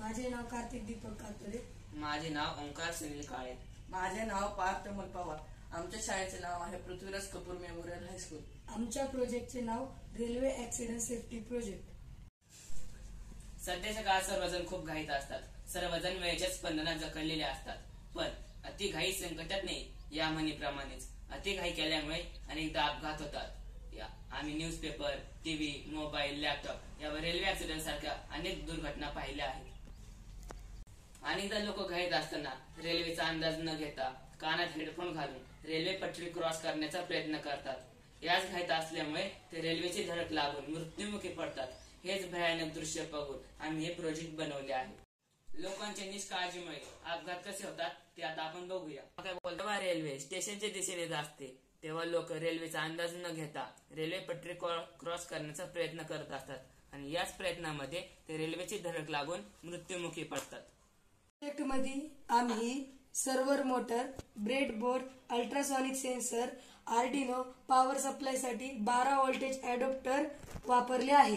माझे नाव कार्तिक दीपक कातोरे. माझे नाव ओंकार सुनील काळे. माझे नाव पार्थ अमोल पवार. आमच्या शाळेचे नाव आहे पृथ्वीराज कपूर मेमोरियल हायस्कूल. आमच्या प्रोजेक्टचे नाव रेल्वे ऍक्सिडेंट सेफ्टी प्रोजेक्ट. सध्याच्या काळात सर्वजण खूप घाईत असतात. सर्वजण वेळेच्या स्पंदनात जखडलेले असतात. पण अति घाई संकटात नाही, या म्हणीप्रमाणेच अति घाई केल्यामुळे अनेकदा अपघात होतात. आम्ही न्यूजपेपर, टीव्ही, मोबाईल, लॅपटॉप यावर रेल्वे ऍक्सिडेंट सारख्या अनेक दुर्घटना पाहिल्या आहेत. अनेकदा लोक घाईत असताना रेल्वेचा अंदाज न घेता कानात हेडफोन घालून रेल्वे पटरी क्रॉस करण्याचा प्रयत्न करतात. याच घाईत असल्यामुळे ते रेल्वेची धडक लागून मृत्युमुखी पडतात. हेच भयानक दृश्य बघून आम्ही हे प्रोजेक्ट बनवले आहे. लोकांच्या निष्काळजीमुळे अपघात कसे होतात ते आता आपण बघूया. जेव्हा रेल्वे स्टेशनच्या दिशेने जात असते तेव्हा लोक रेल्वेचा अंदाज न घेता रेल्वे पटरी क्रॉस करण्याचा प्रयत्न करत असतात आणि याच प्रयत्नामध्ये ते रेल्वेची धडक लागून मृत्युमुखी पडतात. प्रोजेक्टमध्ये आम्ही server motor, breadboard, ultrasonic sensor, Arduino, power supply साठी 12 व्होल्टेज अडॅप्टर वापरले आहे.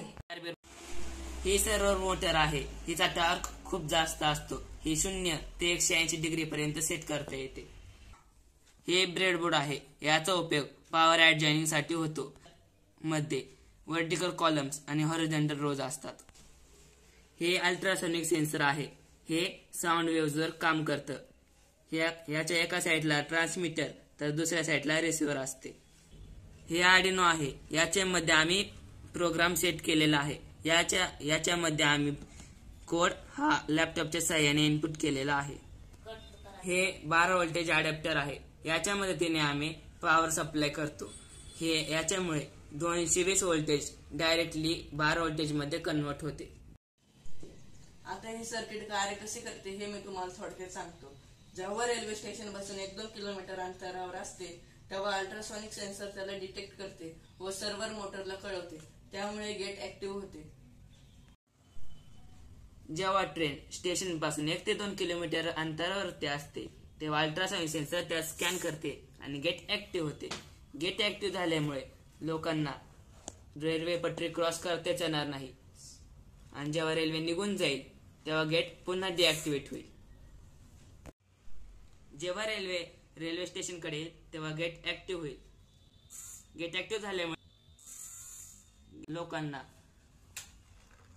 ही सर्व्हर मोटर आहे. हिचा टॉर्क खूप जास्त असतो. ही 0 ते 180 डिग्री पर्यंत सेट करता येते. हे ब्रेडबोर्ड आहे. याचा उपयोग पॉवर ऍडजॉइनिंग साठी होतो. मध्ये व्हर्टिकल कॉलम्स आणि हॉरिझॉन्टल रोज असतात. हे अल्ट्रासॉनिक सेन्सर आहे. हे साऊंड वेव्हवर काम करतं. याच्या एका साईडला ट्रान्समीटर तर दुसऱ्या साईडला रिसिव्हर असते. हे आर्डिनो आहे. याच्यामध्ये आम्ही प्रोग्राम सेट केलेला आहे. याच्यामध्ये आम्ही कोड हा लॅपटॉपच्या साहाय्याने इनपुट केलेला आहे. हे 12 व्होल्टेज अडॅप्टर आहे. याच्या मदतीने आम्ही पॉवर सप्लाय करतो. याच्यामुळे 220 व्होल्टेज डायरेक्टली 12 व्होल्टेज मध्ये कन्वर्ट होते. आता हे सर्किट कार्य कसे करते हे मी तुम्हाला थोडक्यात सांगतो. जेव्हा रेल्वे स्टेशन पासून 1-2 किलोमीटर अंतरावर असते तेव्हा अल्ट्रासॉनिक सेन्सर त्याला डिटेक्ट करते व सर्व्हर मोटरला कळवते. त्यामुळे गेट ऍक्टिव्ह होते. जेव्हा ट्रेन स्टेशन पासून 1 ते 2 किलोमीटर अंतरावरती असते तेव्हा अल्ट्रासॉनिक सेन्सर त्यात स्कॅन करते आणि गेट ऍक्टिव्ह होते. गेट ऍक्टिव्ह झाल्यामुळे लोकांना रेल्वे पटरी क्रॉस करताच येणार नाही आणि जेव्हा रेल्वे निघून जाईल तेव्हा गेट पुन्हा डिॲक्टिव्हेट होईल. जेव्हा रेल्वे स्टेशन कडे येईल तेव्हा गेट ऍक्टिव्ह होईल. गेट ऍक्टिव्ह झाल्यामुळे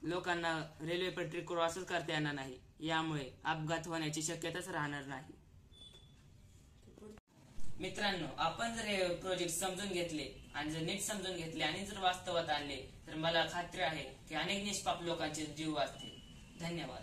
लोकांना रेल्वे पटरी क्रॉसच करता येणार नाही. यामुळे अपघात होण्याची शक्यताच राहणार नाही. मित्रांनो, आपण जर हे प्रोजेक्ट समजून घेतले आणि जर नीट समजून घेतले आणि जर वास्तवात आणले तर मला खात्री आहे की अनेक निष्पाप लोकांचे जीव वाचतील. धन्यवाद.